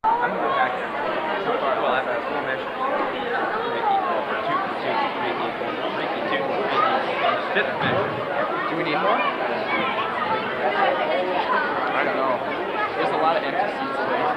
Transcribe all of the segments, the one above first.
I'm going to go back there. So far, well, I've had 4 measures. Ricky, 2, 2, Ricky, 2, Ricky, 5th measure. Do we need more? I don't know. There's a lot of empty seats today.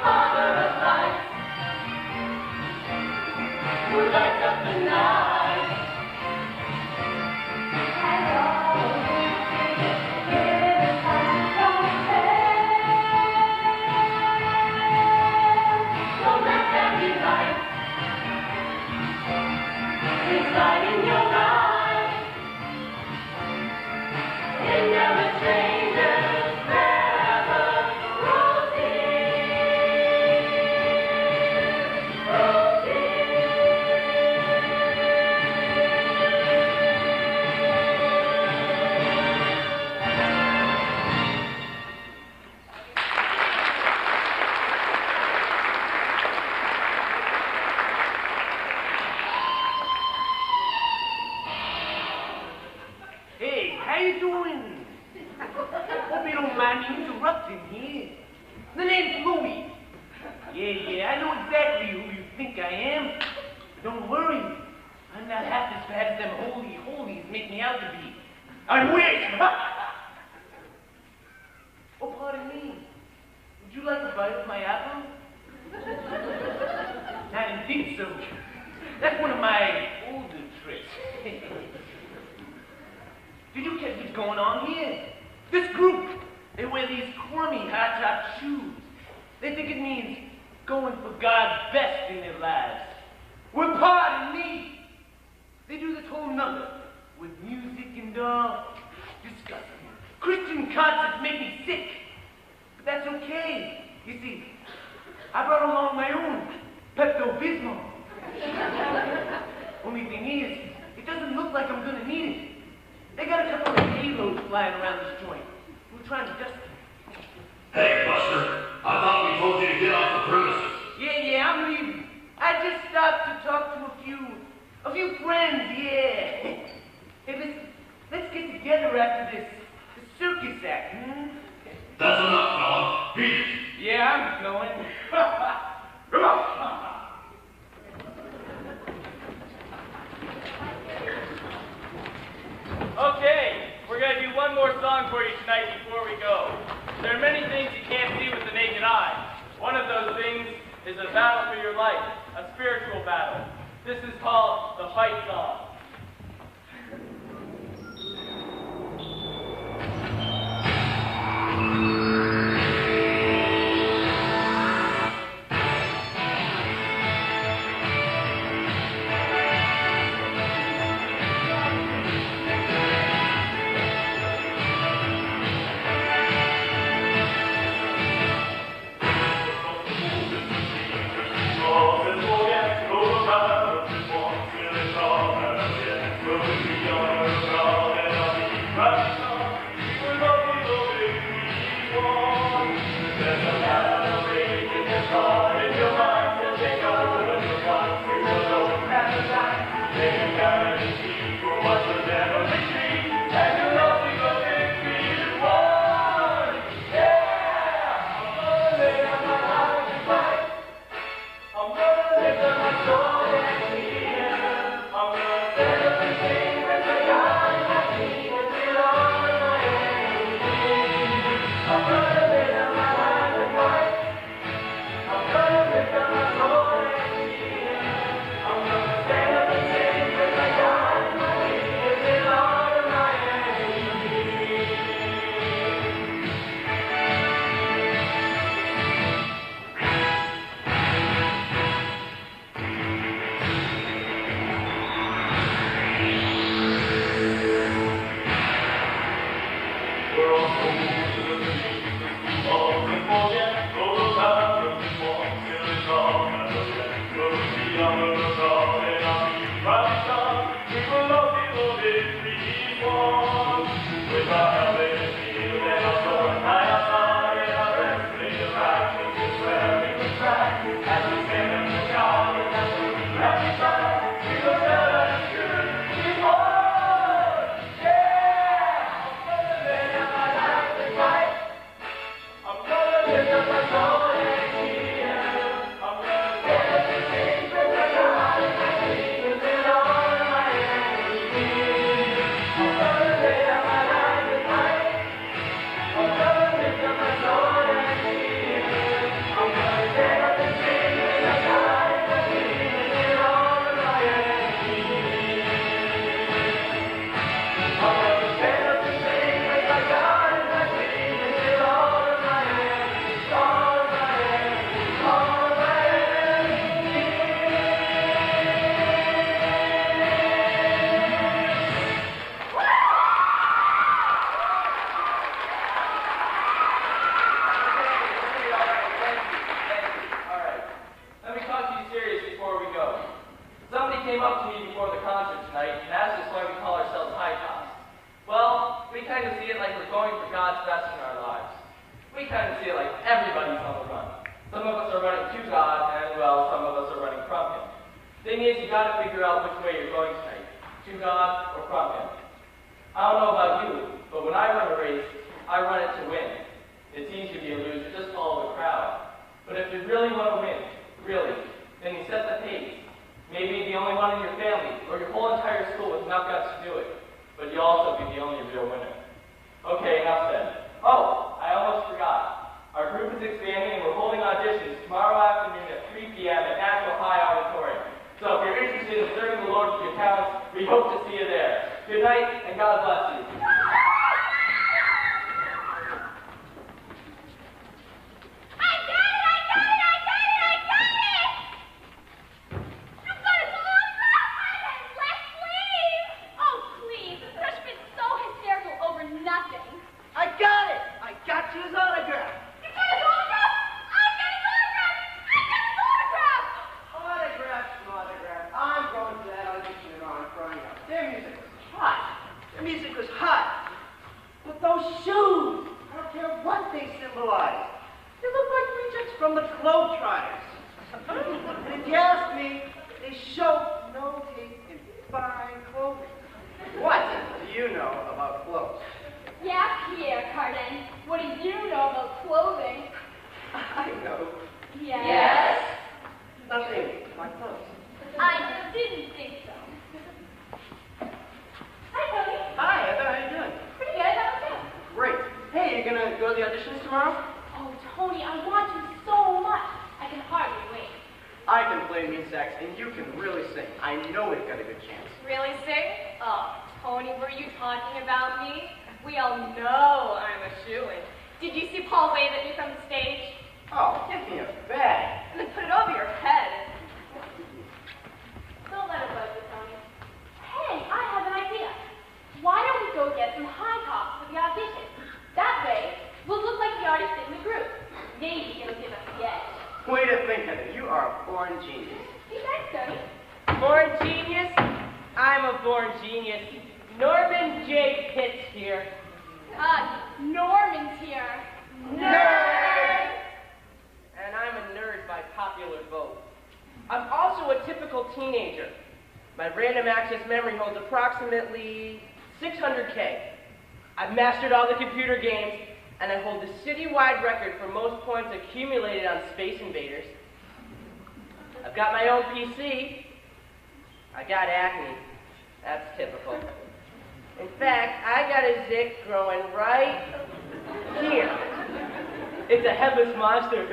Father of light. came up to me before the concert tonight and asked us why we call ourselves high tops. Well, we kind of see it like we're going for God's best in our lives. We kind of see it like everybody's on the run. Some of us are running to God, and well, some of us are running from Him. Thing is, you got to figure out which way you're going tonight, to God or from Him. I don't know about you, but when I run a race, I run it to win. It's easy to be a loser, just follow the crowd. But if you really want to win, really, then you set the pace. Maybe the only one in your family, or your whole entire school with enough guts to do it. But you'll also be the only real winner. Okay, enough said. Oh, I almost forgot. Our group is expanding and we're holding auditions tomorrow afternoon at 3 p.m. at Nashua High Auditorium. So if you're interested in serving the Lord with your talents, we hope to see you there. Good night, and God bless you. Approximately 600K. I've mastered all the computer games, and I hold the citywide record for most points accumulated on Space Invaders. I've got my own PC. I got acne. That's typical. In fact, I got a zick growing right here. It's a headless monster.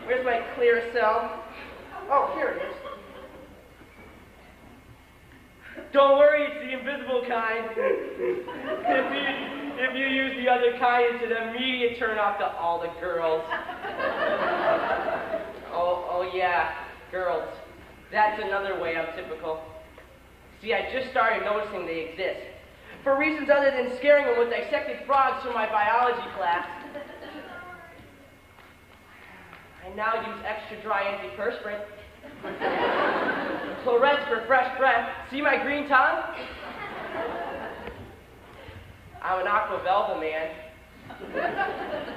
Where's my clear cell? Oh, here it is. Don't worry, it's the invisible kind. If you use the other kind, it's an immediate turn off to all the girls. Oh yeah, girls. That's another way I'm typical. See, I just started noticing they exist. For reasons other than scaring them with dissected frogs from my biology class. I now use extra dry antiperspirant. Chlorets for fresh breath. See my green tongue? I'm an aqua velva man.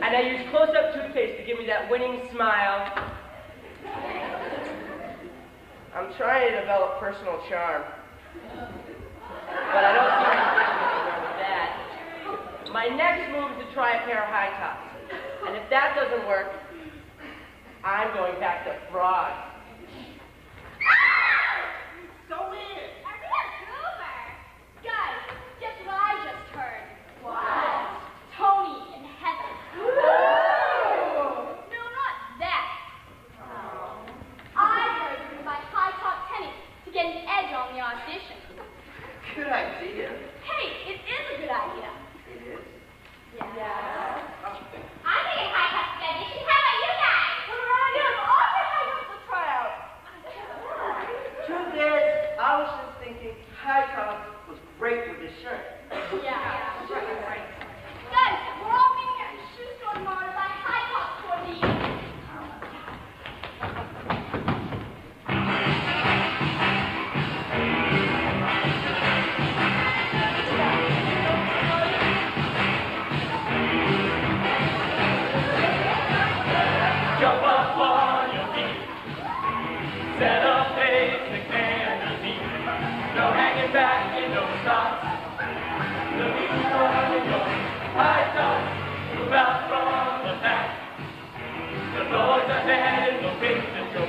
And I use close-up toothpaste to give me that winning smile. I'm trying to develop personal charm. But I don't see anything with that. My next move is to try a pair of high tops. And if that doesn't work, I'm going back to frogs. So weird. Are we a goober? Guys, guess what I just heard? What? Tony and Heather. No, not that. I heard you my high top penny to get an edge on the audition. Good idea. Hey, it is a good idea. It is? Yeah. I'm getting high top audition. How about you guys? Come around here. I'll get high top to try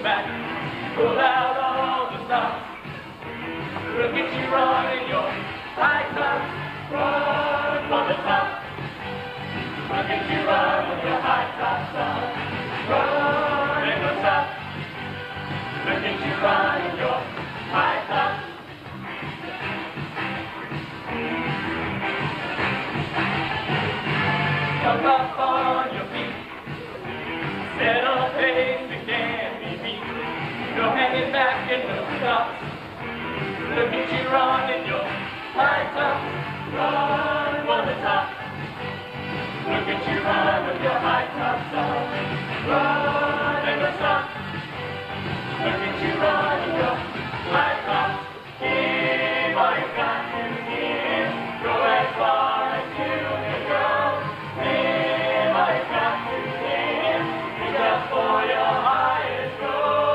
back. Pull out all the stops. Look at you run in your high tops. Run for the top. Look at you run with your high tops on. Run and don't stop. Look at you run in your high tops. Jump up on your feet. Set a pace that can't be beat. No hanging back and no stops. Look at you run in your high tops. Run for the top. Look at you run with your high tops on. Run and don't stop. Look at you run in your high tops. Give all you got to give. Go as far as you can go. Give all you got to give. Reach out for your highest goal.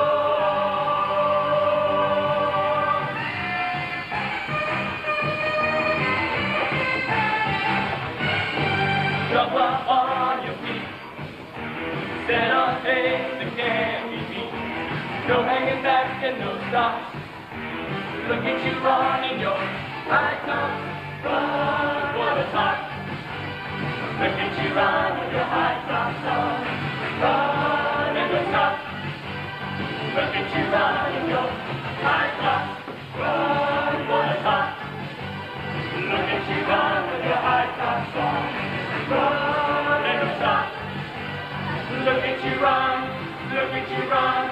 Jump up on your feet. Set a pace that can't be beat. No hanging back and no stops. Look at you run in your high tops. Run for the top. Look at you run with your high tops on. Run and don't stop. Look at you run in your high tops. Run for the top. Look at you run with your high tops on. Run and don't stop. Look at you run. Look at you run.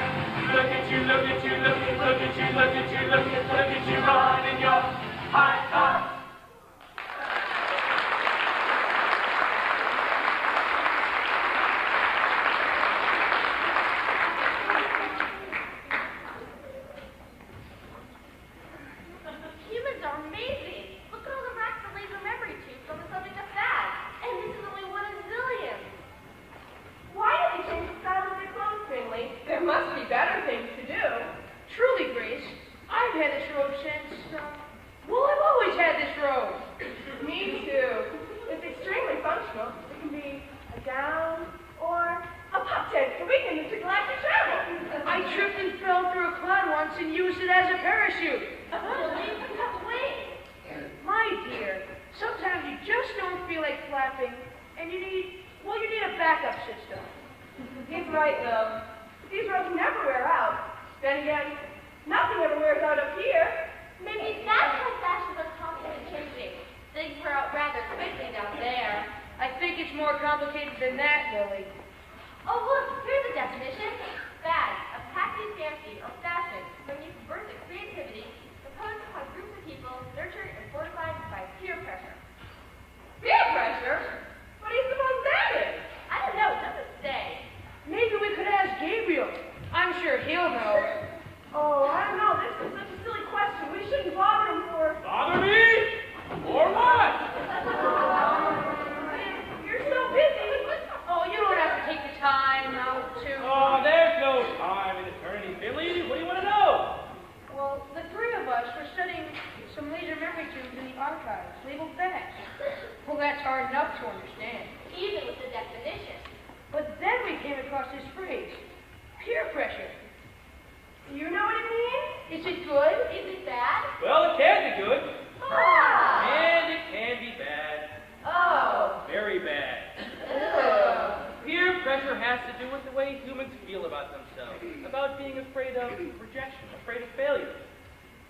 Look at you, look at you, look at you, look at you, look at you run in your high tops. Humans are amazing. Look at all the racks that leave memory tubes on the subject of fat. And this is only one in a zillion. Why did they change the style of their clothes, Finley? There must be better things to do. Truly, Grace, I've had this robe since, well, I've always had this robe. Me too. It's extremely functional. It can be a gown or a pup tent for weekends to galactic travel. I tripped and fell through a cloud once and used it as a parachute. My dear, sometimes you just don't feel like flapping, and you need a backup system. He's right, though. These robes never wear out. Then again, nothing ever wears out up here. Maybe that's how fashions are constantly changing. Things wear out rather quickly down there. I think it's more complicated than that, Lily. Oh, look, here's a definition. Fad, a passing fancy or fashion when you birth of creativity, imposed upon groups of people, nurtured and fortified by peer pressure. Peer pressure? What do you suppose that is? I don't know, it doesn't say. Maybe we could ask Gabriel. I'm sure he'll know. Oh, I don't know. This is such a silly question. We shouldn't bother him for... Bother me? Or what? You're so busy. Oh, you don't have to take the time now to... Oh, there's no time in eternity, Billy. What do you want to know? Well, the three of us were studying some laser memory tubes in the archives, labeled facts. Well, that's hard enough to understand. Even with the definition. But then we came across this phrase, peer pressure. Do you know what it means? Is it good? Is it bad? Well, it can be good. Ah! And it can be bad. Oh. Very bad. Peer pressure has to do with the way humans feel about themselves, about being afraid of rejection, afraid of failure.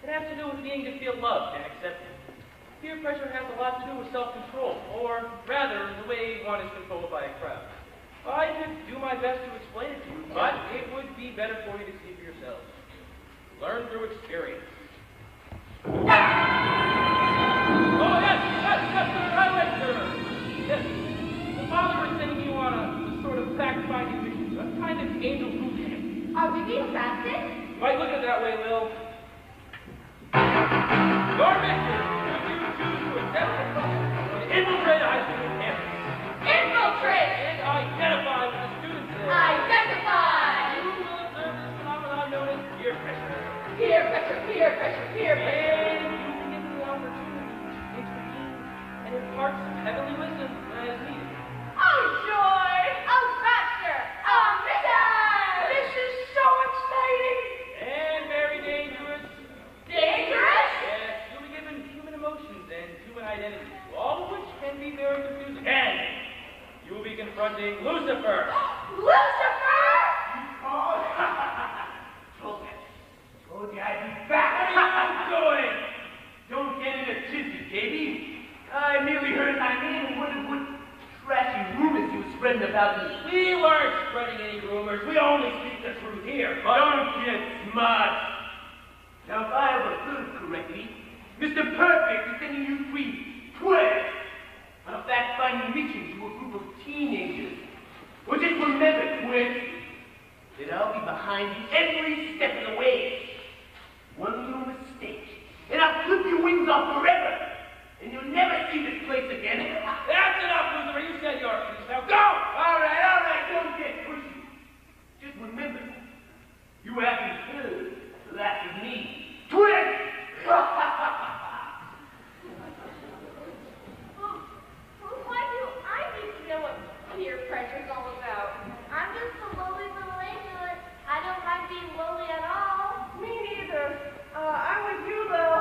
It has to do with needing to feel loved and accepted. Peer pressure has a lot to do with self-control, or rather, the way one is controlled by a crowd. I could do my best to explain it to you, but it would be better for you to see for yourselves. Learn through experience. Oh, yes, right away, sir. Yes, the father was sending you on a sort of fact-finding mission, a kind of angel boot camp. Are we being fasted? Might look at it that way, Lil. Your mission, should you choose to accept it, is to infiltrate a high school campus. Infiltrate! And identify with the students there. Identify! You will observe this phenomenon known as peer pressure. Peer pressure, peer pressure, peer pressure. And you can get the opportunity to intervene and impart some heavenly wisdom as needed. Oh, joy! Oh, rapture! Oh, mission! This is so exciting! Scruggs. We only speak the truth here. Don't get smart. Now, if I have heard correctly, Mr. Perfect is sending you 12 on a fact-finding mission to a group of teenagers. Well, just remember, twins, that I'll be behind you every step of the way. One little mistake, and I'll clip your wings off forever, and you'll never see this place again. That's enough, Lucifer. You said your piece. Now go! All right, don't get pushy. Just remember, you haven't heard the last of me. Twins! Why do I need to know what peer pressure's all about? I'm just a lowly little angel. I don't mind being lowly at all. Me neither. I'm with you, Lil.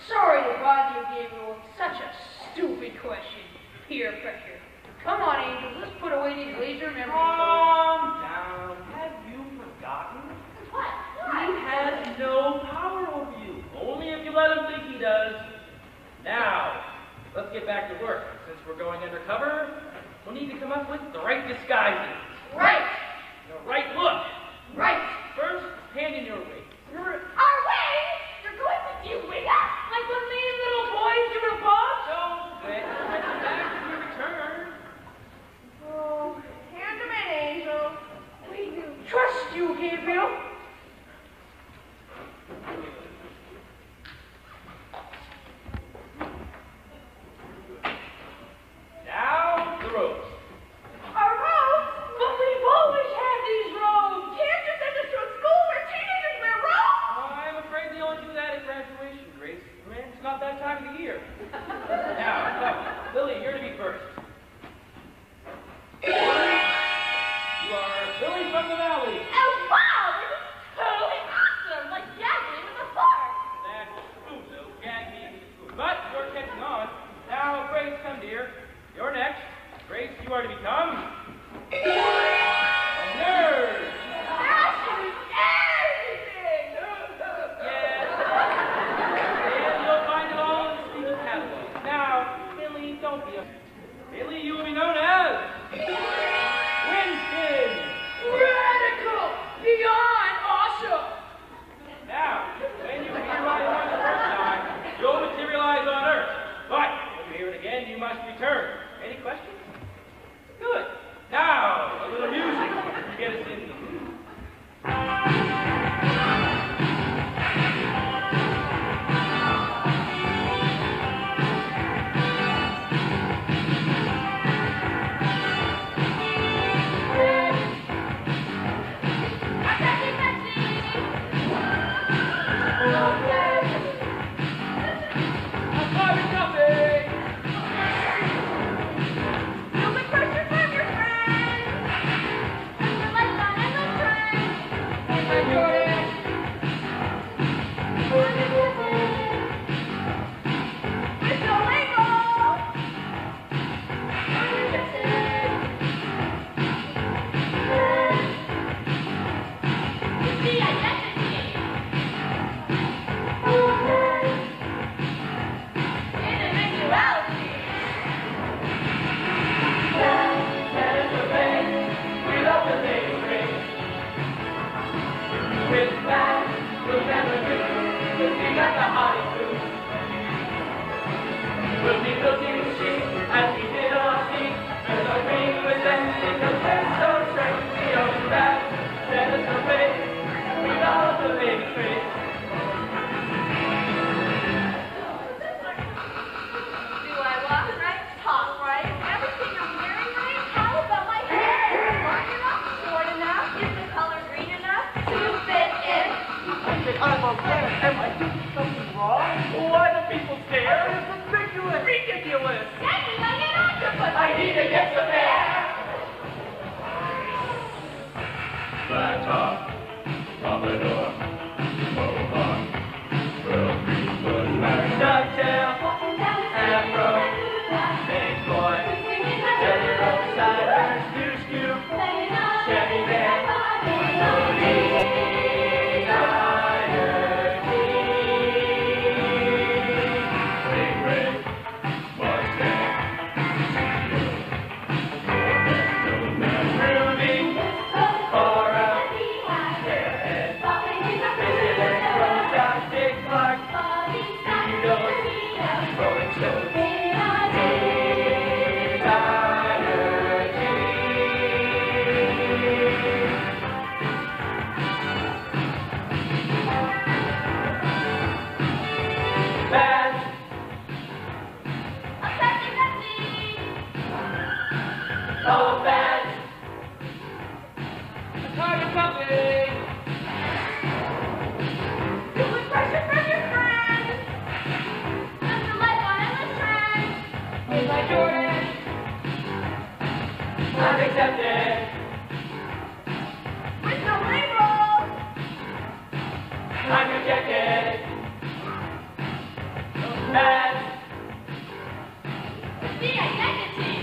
Sorry to bother you, Gabriel. Such a stupid question. Peer pressure. Come on, Angel. Let's put away these laser memories. Calm down. Have you forgotten? What? He has no power over you. Only if you let him think he does. Now, let's get back to work. Since we're going undercover, we'll need to come up with the right disguises. Right. The right look. Right. First, hand in your wig. Our way? You're going to do wig up? Like the mean little boys do in a box? Don't bet. Back when you return. Oh, hand him in, Angel. We do trust you, Gabriel. Now, the robes. Our robes? But we've always had these robes. Can't you send us to a school where teenagers wear robes? I'm afraid they only do that at graduation, Grace. Man, it's not that time of the year. Now, Lily, you're to be first. You are Lily from the Valley. Oh, wow! This is totally awesome! Like Jamin with a fork! That's true, Lil. Gag me. But you're catching on. Now, Grace, come dear. You're next. Grace, you are to become a nerd. Ashlyn, everything! Yes. And you'll find it all in the speaking catalog. Now, Finley, don't be a... Finley, you will be known as... Winston! Radical! Beyond awesome! Now, when you materialize on the first time, you'll materialize on Earth. But when you hear it again, you must return. Any questions? Good. Now, a little music to get us in the mood. coming. Feeling pressure from your friends. Just the life on endless trend. Here's my Jordan. I'm accepted. With no label. I'm rejected. Bad. The identity.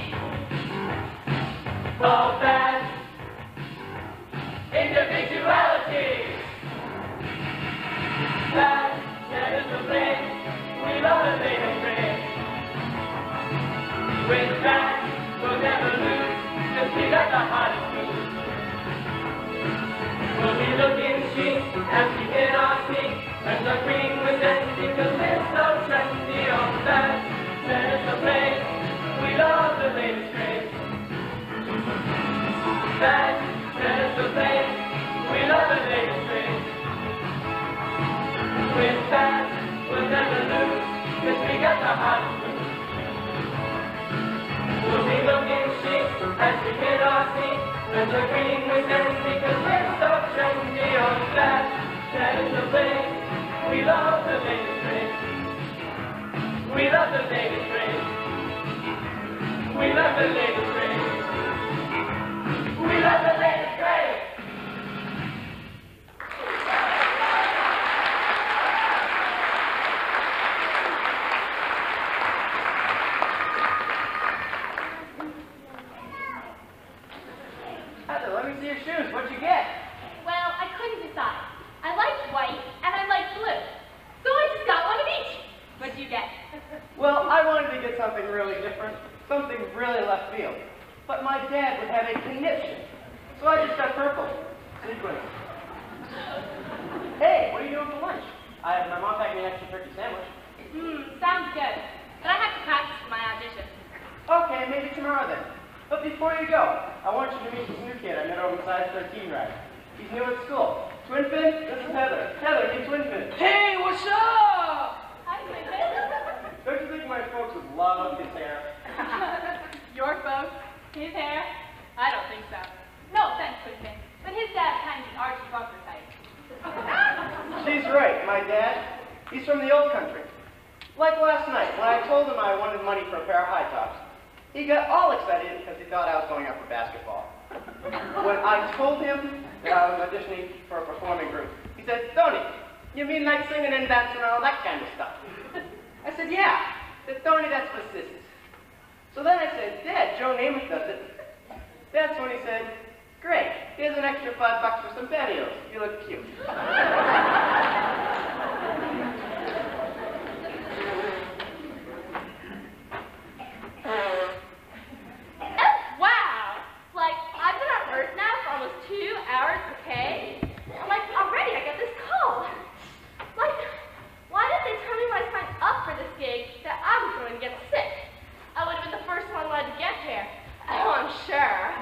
All bad. Individuality. Bad. That is the thing. We love the latest thing. With that, we'll never lose. Cause we got the hottest moves. We'll be looking chic as we hit our peak. And the green with empty cause we're so trendy on that. That is the place. We love the latest craze. That is the place. We love the latest craze. With that, we'll never lose. Cause we got the hottest moves. We'll be looking chic as we hit our seat. And the green with empty cause we're so trendy on that. That is the place. We love the latest craze. We love the latest craze. We love the latest craze. We love the latest craze. Heather, let me see your shoes. What'd you get? Well, I couldn't decide. I liked white and I liked blue. So I just got one of each. What'd you get? Well, I wanted to get something really different, something really left field. But my dad would have a conniption. So I just got purple. Sequence. Hey, what are you doing for lunch? My mom packed me an extra turkey sandwich. Sounds good. But I have to practice for my audition. Okay, maybe tomorrow then. But before you go, I want you to meet this new kid I met over the size 13 ride. He's new at school. Twinfin, this is Heather. Heather, meet Twinfin. Hey, what's up? Hi, Vincent. Don't you think my folks would love his hair? Your folks? His hair? I don't think so. No offense, Vincent, but his dad's kind of the Archie Bunker type. She's right, my dad. He's from the old country. Like last night, when I told him I wanted money for a pair of high tops, he got all excited because he thought I was going out for basketball. When I told him that I was auditioning for a performing group, he said, Tony, you mean like singing and dancing and all that kind of stuff? I said, yeah. He said, Tony, that's for sissies. So then I said, Dad, Joe Namath does it. That's when he said, great, here's an extra $5 for some patios. You look cute. Wow! Like, I've been on Earth now for almost 2 hours, okay? And like, already I got this call. Like, why didn't they tell me when I signed up for this gig that I was going to get sick? I would have been the first one allowed to get here. Oh, I'm sure.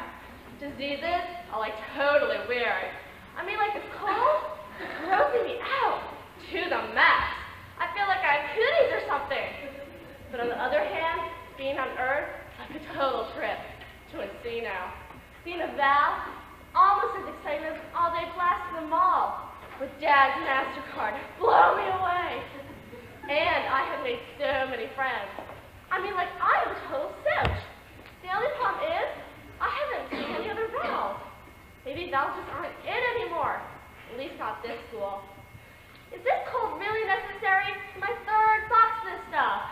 Diseases are like totally weird. I mean, like this cold, grossing me out to the max. I feel like I have cooties or something. But on the other hand, being on Earth, like a total trip to Encino. Being a Val, almost as exciting as all day blast in the mall with Dad's MasterCard. Blow me away. And I have made so many friends. I mean, like, I am a total cinch. The only problem is, I haven't seen any other Vals. Maybe Vals just aren't in anymore. At least not this school. Is this cold really necessary? My third box of this stuff.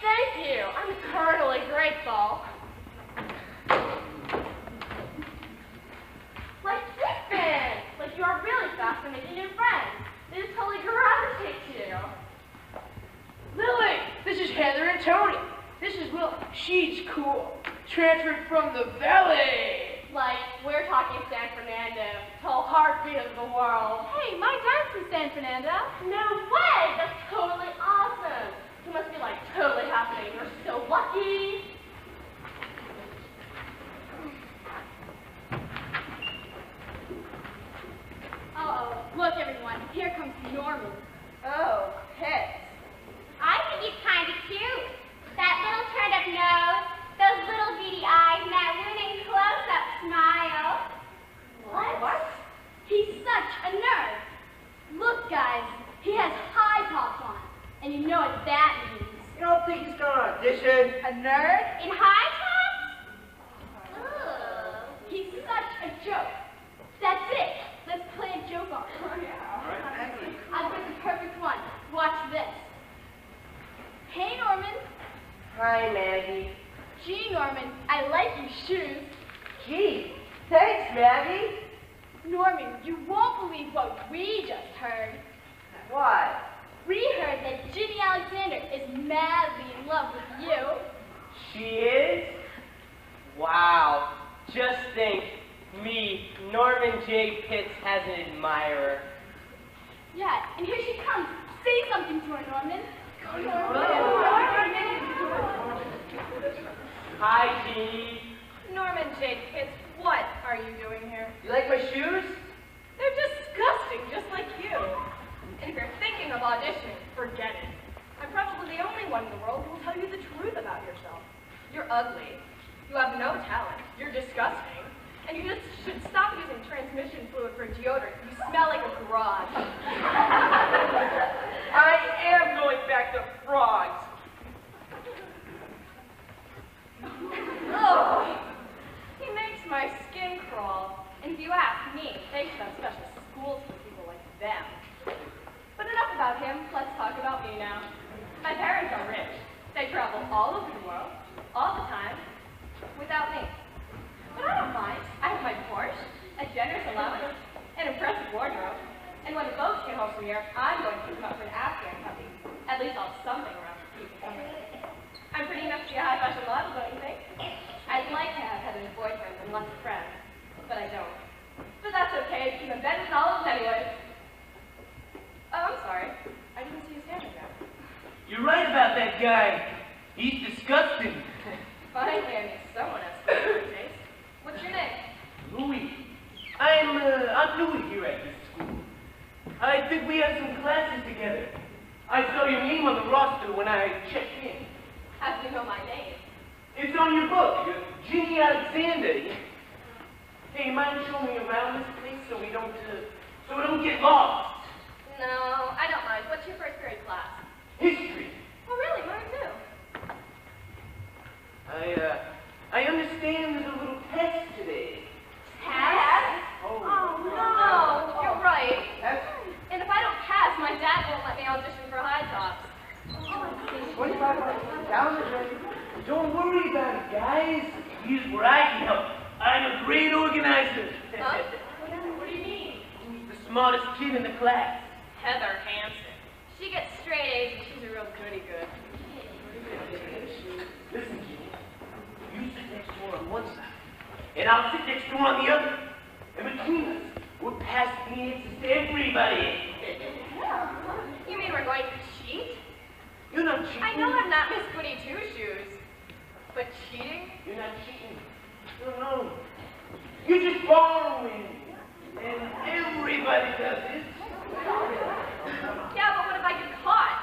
Thank you. I'm eternally grateful. Like Vincent! Like you are really fast at making new friends. They just totally gravitate to you. Lily, this is Heather and Tony. This is Will. She's cool. Transferred from the Valley. Like, we're talking San Fernando, total heartbeat of the world. Hey, my dad's from San Fernando. No way! That's totally awesome. You must be like totally happening. You're so lucky. Uh-oh. Look, everyone. Here comes Norman. Oh, pets. I think he's kind of cute. That little turned-up nose, those little beady eyes. in high tops? Ugh. He's such a joke. That's it. Let's play a joke on him. Oh, yeah. I've got the perfect one. Watch this. Hey, Norman. Hi, Maggie. Gee, Norman, I like your shoes. Gee, thanks, Maggie. Norman, you won't believe what we just heard. What? We heard that Ginny Alexander is madly in love with you. She is? Wow. Just think, me, Norman J. Pitts, has an admirer. Yeah, and here she comes. Say something to her, Norman. Hi, Jeannie. Norman J. Pitts, what are you doing here? You like my shoes? They're disgusting, just like you. And if you're thinking of auditioning, forget it. I'm probably the only one in the world who will tell you the truth about yourself. You're ugly. You have no talent. You're disgusting. And you just should stop using transmission fluid for deodorant. You smell like a garage. I am going back to frogs. Oh, he makes my skin crawl. And if you ask me, they should have special schools for people like them. But enough about him. Let's talk about me now. My parents are rich. They travel all over the world, all the time, without me. But I don't mind. I have my Porsche, a generous allowance, an impressive wardrobe, and when the boats get home from here, I'm going to put them up for an Afghan puppy. At least I'll have something around to keep me company. I'm pretty enough to be a high fashion model, don't you think? I'd like to have had a boyfriend and lots of friends, but I don't. But that's okay, because I'm better than all of them anyways. Oh, I'm sorry. I didn't see you standing there. You're right about that guy. He's disgusting. Finally, I meet someone has good taste. What's your name? Lewy. I'm Lewy here at this school. I think we have some classes together. I saw your name on the roster when I checked in. How do you know my name? It's on your book, Ginny Alexander. Hey, you mind showing me around this place so we don't get lost? No, I don't mind. What's your first period class? History. Oh, really? Mine too. I understand there's a little test today. Test? Oh, No, you're right. That's And if I don't pass, my dad won't let me audition for high tops. $25. Don't worry about it, guys. Here's where I can help. I'm a great organizer. Huh? What do you mean? Who's the smartest kid in the class? Heather Hansen. She gets straight A's and she's a real goody-good. Listen, Ginny. You sit next to her on one side, and I'll sit next to her on the other. And between us, we'll pass the answers to everybody. You mean we're going to cheat? You're not cheating. I know I'm not Miss Goody Two-Shoes. But cheating? You're not cheating. No. You're just borrowing. And everybody does it. Yeah, but what if I get caught?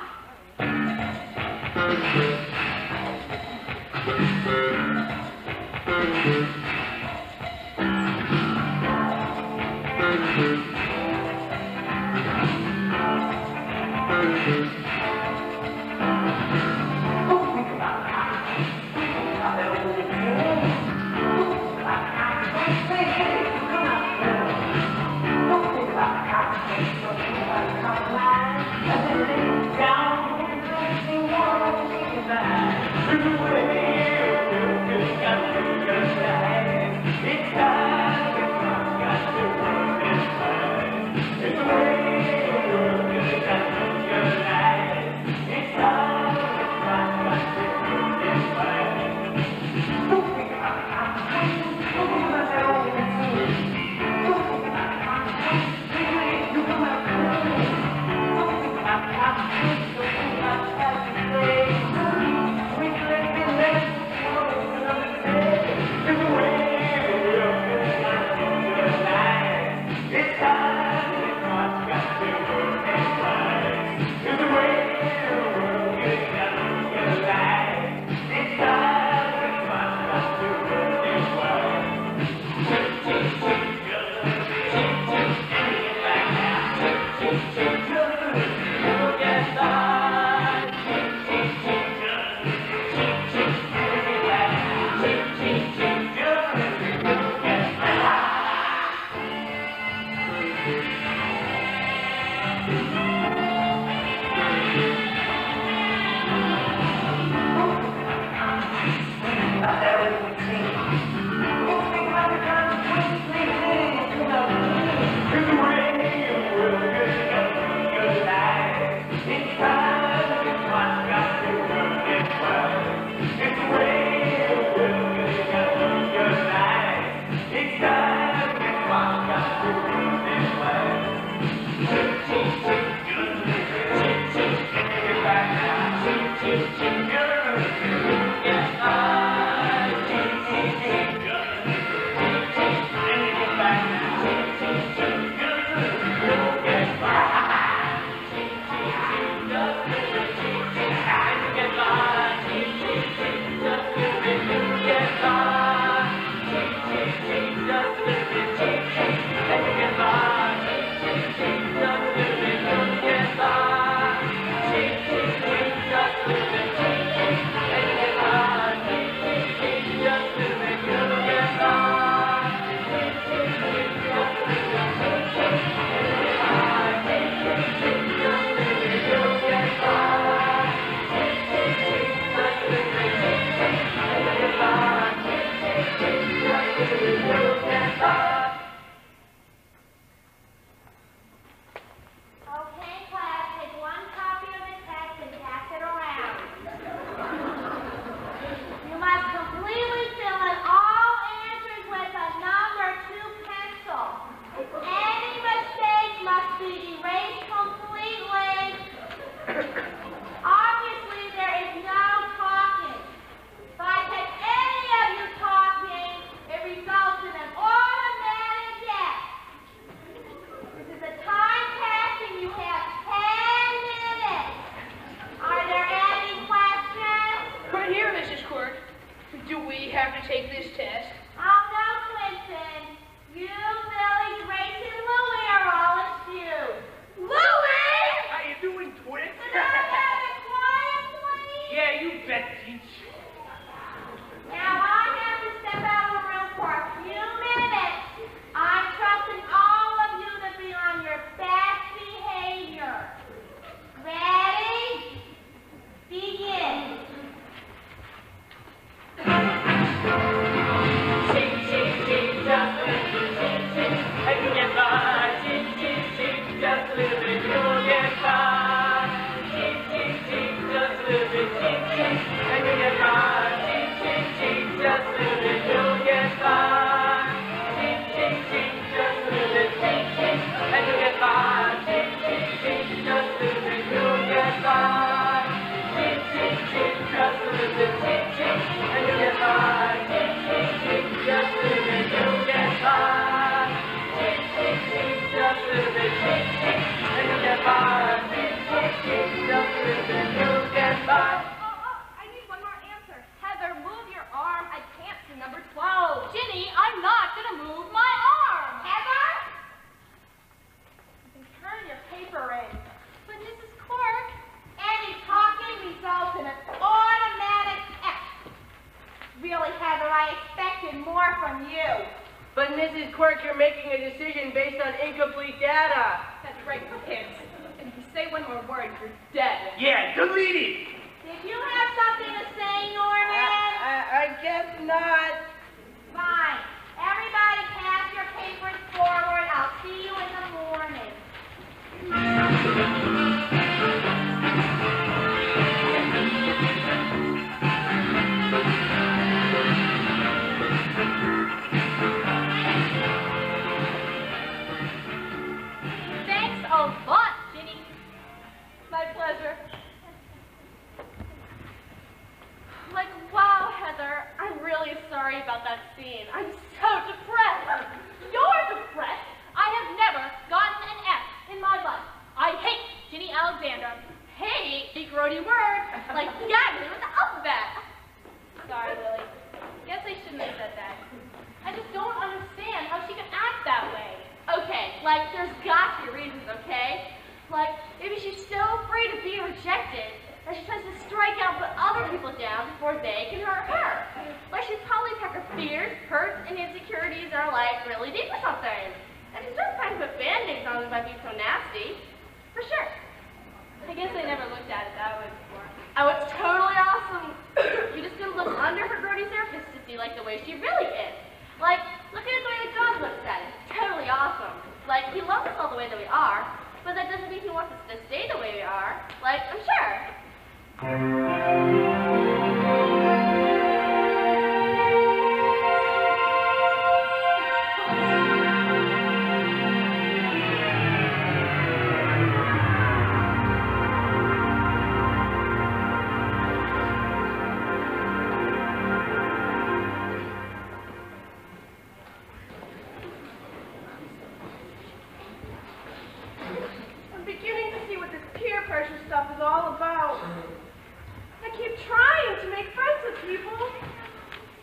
have to take this test? Oh no, Clinton. You, Billy, Grace, and Lewy are all excused. Lewy! How you doing, twins? Can I have it quiet, please? Yeah, you bet, Teach. Now I have to step out of the room for a few minutes. I'm trusting all of you to be on your best behavior. Ready? Begin. Ching, ching, ching, just a little ching, ching, and you get by. Ching, ching, ching, just a little bit, you'll get by. Ching, ching, ching, just a little bit, ching, ching, and you get by. Ching, ching, ching, just a little bit, you'll get by. Ching, ching, ching, just a little bit, ching, ching, and you get by. Ching, ching, ching, just a little bit, you'll get by. Ching, ching, ching, just a little bit, ching, ching, and you get by. Ching, ching, ching, just a little bit, you'll get by. Ching, ching, ching, just a little bit, ching, ching, and you get by. Ching, ching, ching, just a little bit, you'll get by. I need one more answer. Heather, move your arm. I can't see number 12. Ginny, I'm not going to move my arm. Heather? You can turn your paper in. But Mrs. Clark, Any talking results in an automatic X. Really, Heather, I expected more from you. But Mrs. Quirk, you're making a decision based on incomplete data. that's right for kids. And if you say one more word, you're dead. Yeah, delete it. Did you have something to say, Norman? I guess not. Fine. Everybody pass your papers forward. I'll see you in the morning. Thanks a lot, Ginny. My pleasure. Like, wow, Heather, I'm really sorry about that scene. I'm so depressed. You're depressed. I have never gotten an F in my life. I hate Ginny Alexander. Hate, big grody word, like Jamin with the alphabet. Sorry, Lily. Guess I shouldn't have said that. I just don't understand how she can act that way. Okay, like, there's got to be reasons, okay? Like, maybe she's so afraid of being rejected that she tries to strike out and put other people down before they can hurt her. Like, she's probably got her fears, hurts, and insecurities are, like, really deep or something. And she's just trying to put band-aids on them by being so nasty. For sure. I guess I never looked at it that way before. Oh, it's totally awesome. You just gotta look under her grody surface to see, like, the way she really is. Like, look at the way that God looks at it. It's totally awesome. Like, he loves us all the way that we are, but that doesn't mean he wants us to stay the way we are. Like, I'm sure. I'm beginning to see what this peer pressure stuff is all about. I keep trying to make friends with people,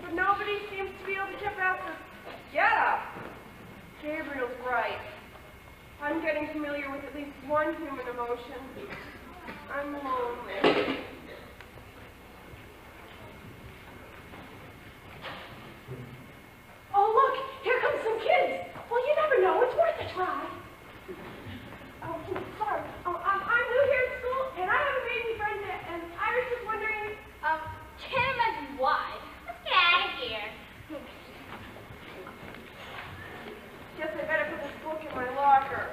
but nobody seems to be able to get past this get up. Gabriel's right. I'm getting familiar with at least one human emotion. I'm lonely. Oh, look! Here comes some kids! Well, you never know. It's worth a try. Oh, sorry. I'm new here at school, and I haven't made any friends yet, and I was just wondering... Can't imagine why. Let's get out of here. Guess I better put this book in my locker.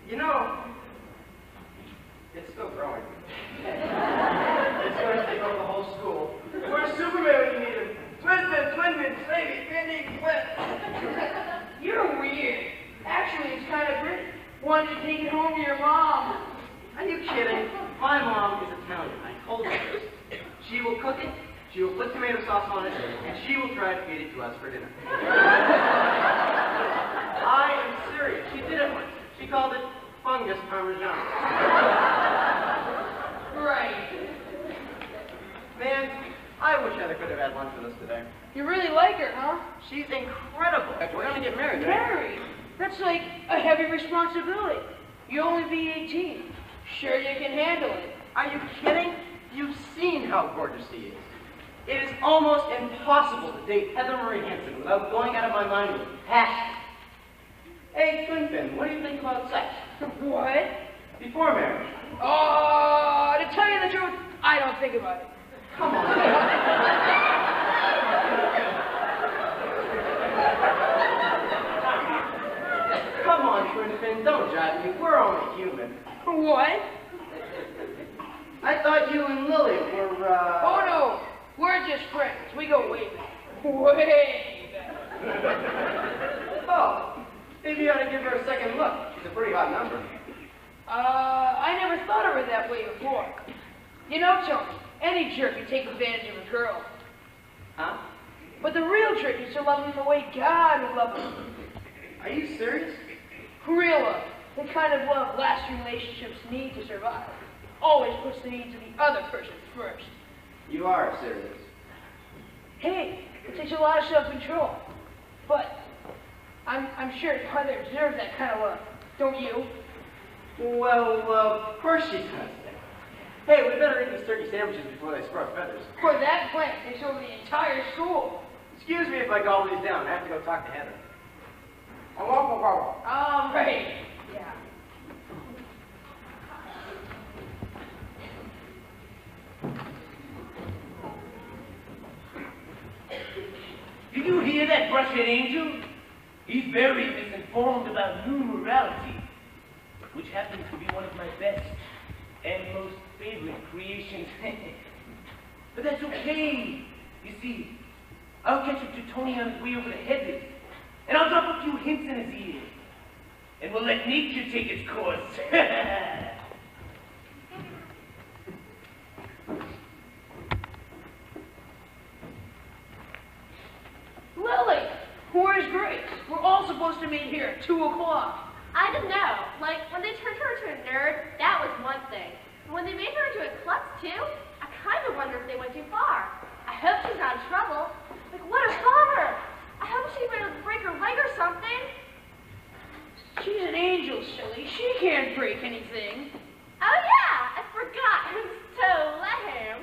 You know, throwing. It's going to take over the whole school. Where's Superman when you need him? Twin, baby, Finley, You're weird. Actually, it's kind of pretty. Wanted to take it home to your mom. Are you kidding? My mom is Italian. I told you this. She will cook it, she will put tomato sauce on it, and she will try to feed it to us for dinner. I am serious. She did it once. She called it fungus parmesan. Right. Man, I wish Heather could have had lunch with us today. You really like her, huh? She's incredible. We're going to get married, right? Married? That's like a heavy responsibility. You'll only be 18. Sure you can handle it. Are you kidding? You've seen how gorgeous she is. It is almost impossible to date Heather Marie Hansen without going out of my mind with passion. Hey, Twin Fin, what do you think about sex? What? Before marriage. Oh, to tell you the truth, I don't think about it. Come on. Come on, Twin Fin, don't jive me. We're only human. What? I thought you and Lily were, Oh, no. We're just friends. We go way back. Way back. Oh, maybe you ought to give her a second look. She's a pretty hot number. I never thought of her that way before. You know, Tony, any jerk can take advantage of a girl. Huh? But the real trick is to love them the way God would love them. Are you serious? Real love. The kind of love lasting relationships need to survive. Always puts the needs of the other person first. You are serious. Hey, it takes a lot of self-control. But I'm sure Heather deserves that kind of love. Don't you? Well, of course she does. Hey, we better eat these turkey sandwiches before they sprout feathers. For that plan takes over the entire school. Excuse me if I gobble these down. I have to go talk to Heather. Right. Yeah. Did you hear that brushhead angel? He's very misinformed about numerality, which happens to be one of my best and most favorite creations. But that's okay. You see, I'll catch up to Tony on his way over the headless, and I'll drop a few hints in his ear, and we'll let nature take its course. Lily, where's Grace? We're all supposed to meet here at 2 o'clock. I don't know. Like, when they turned her into a nerd, that was one thing. But when they made her into a klutz, too, I kind of wonder if they went too far. I hope she's not in trouble. Like, what a bummer. I hope she didn't break her leg or something. She's an angel, silly. She can't break anything. Oh, yeah, I forgot. So lame.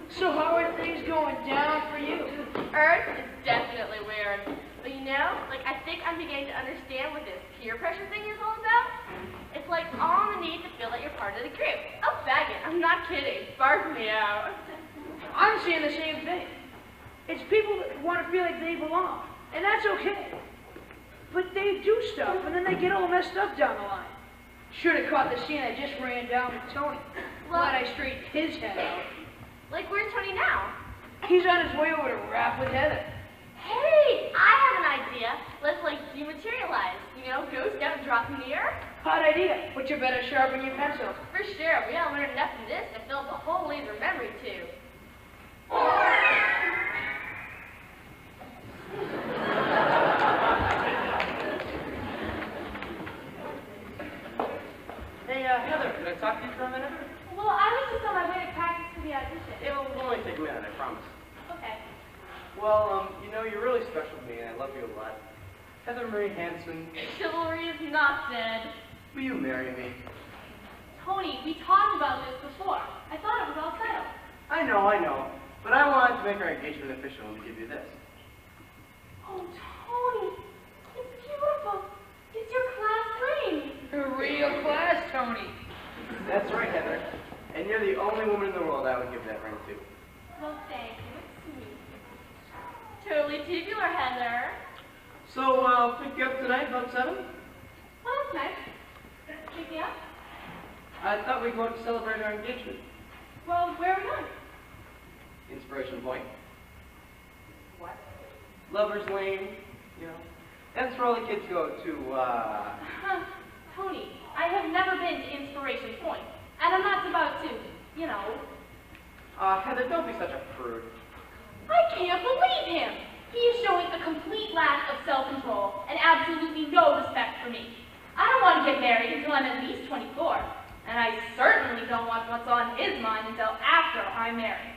So how are things going down for you? Earth is definitely weird. But you know, like, I think I'm beginning to understand what this peer pressure thing is all about. It's like all on the need to feel that you're part of the group. Oh, faggot, I'm not kidding. Bark me out. I'm seeing the same thing. It's people that want to feel like they belong, and that's okay. But they do stuff, and then they get all messed up down the line. Should have caught the scene I just ran down with Tony. Glad I straightened his head out. Like, where's Tony now? He's on his way over to rap with Heather. Hey, I have an idea. Let's, like, dematerialize. You know, ghost out and drop in the air. Hot idea, but you better sharpen your pencil. For sure, we haven't learned enough from this to fill up the whole laser memory tube. Hey, Heather, can I talk to you for a minute? Well, I was just on my way to practice for the audition. It'll only take a minute, I promise. Okay. Well, you know, you're really special to me, and I love you a lot. Heather Marie Hansen, Chivalry is not dead. will you marry me? Tony, we talked about this before. I thought it was all settled. I know. But I wanted to make our engagement official and give you this. Oh, Tony, it's beautiful. It's your class ring. A real class, Tony. That's right, Heather. And you're the only woman in the world I would give that ring to. Well, thank you. It's sweet. Totally tubular, Heather. So, I'll pick you up tonight about 7? Well, that's nice. Pick me up? I thought we'd go out to celebrate our engagement. Well, where are we going? Inspiration Point. What? Lover's Lane, you know. That's where all the kids go to, Tony, I have never been to Inspiration Point, and I'm not about to, you know. Heather, don't be such a prude. I can't believe him! He is showing a complete lack of self-control and absolutely no respect for me. I don't want to get married until I'm at least 24, and I certainly don't want what's on his mind until after I'm married.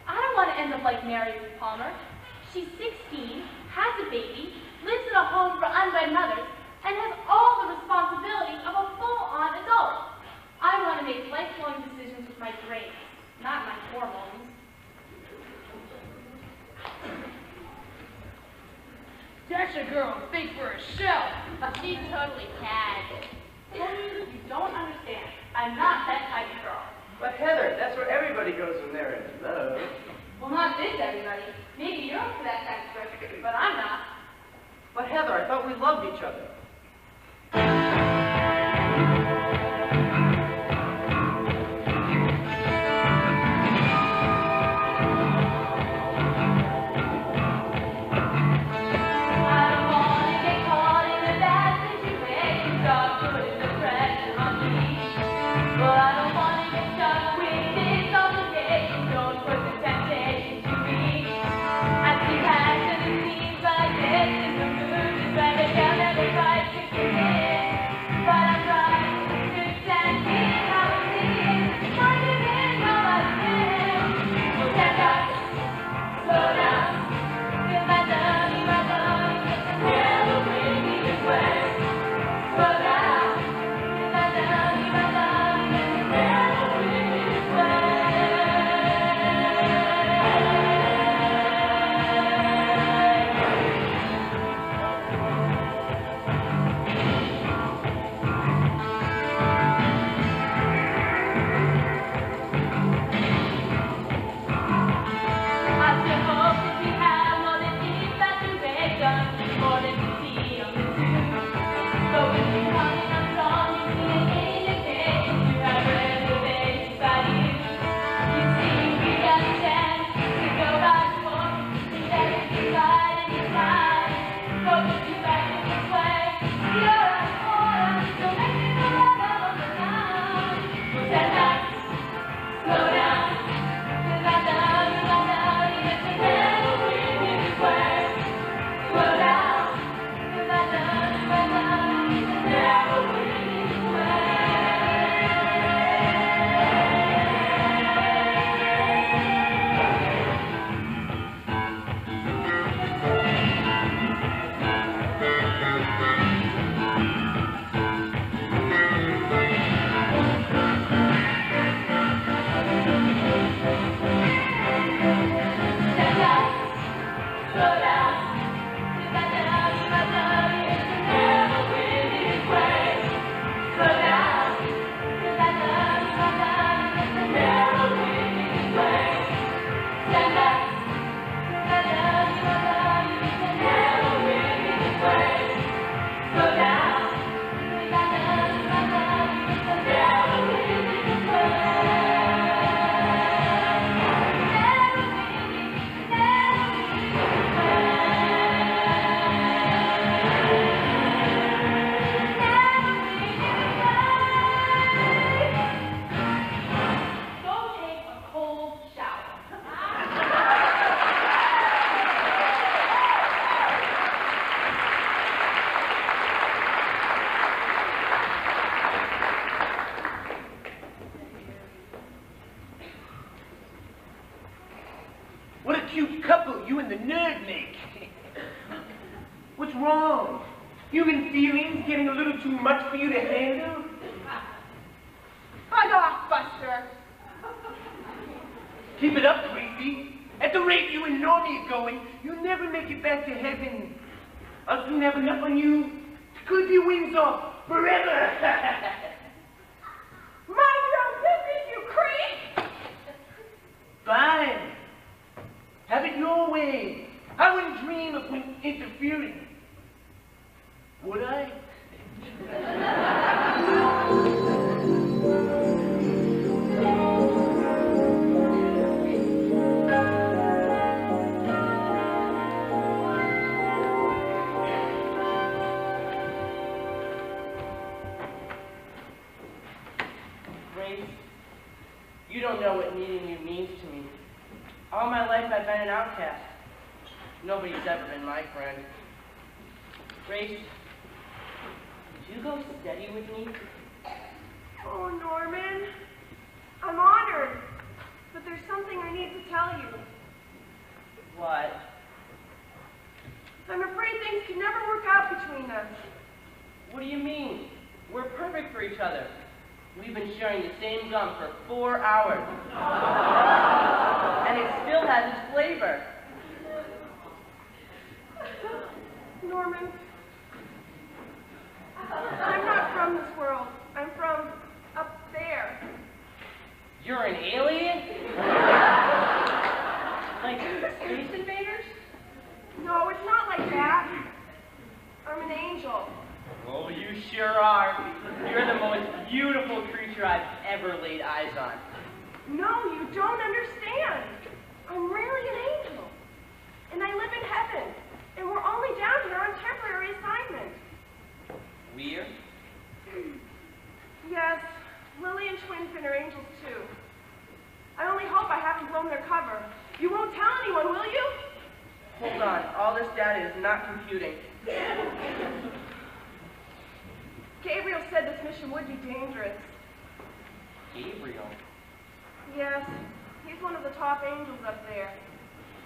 I don't want to end up like Mary Palmer. She's 16, has a baby, lives in a home for unwed mothers, and has all the responsibilities of a full-on adult. I want to make lifelong decisions with my brains, not my hormones. That's a girl big for herself. She totally can. Tony, you don't understand. I'm not that type of girl. But Heather, that's where everybody goes when they're in love. Well, not this everybody. Maybe you're up for that kind of stuff, but I'm not. But Heather, I thought we loved each other. Human feelings getting a little too much for you to handle? Hug off, Buster. Keep it up, Gracie. At the rate you and Normie are going, you'll never make it back to heaven. I'll soon have enough on you to clip your wings off forever. Mind your own business, you creep! Fine. Have it your way. I wouldn't dream of interfering. Would I? Grace. You don't know what needing you means to me. All my life I've been an outcast. Nobody's ever been my friend. Grace, would you go steady with me? Oh, Norman. I'm honored. But there's something I need to tell you. What? I'm afraid things can never work out between us. What do you mean? We're perfect for each other. We've been sharing the same gum for 4 hours. And it still has its flavor. Norman, I'm not from this world. I'm from up there. You're an alien? Like Space Invaders? No, it's not like that. I'm an angel. Oh, you sure are. You're the most beautiful creature I've ever laid eyes on. No, you don't understand. I'm really an angel. And I live in heaven. And we're only down here on temporary assignment. We're? Yes, Lily and Twinfin are angels too. I only hope I haven't blown their cover. You won't tell anyone, will you? Hold on, all this data is not computing. Gabriel said this mission would be dangerous. Gabriel? Yes, he's one of the top angels up there.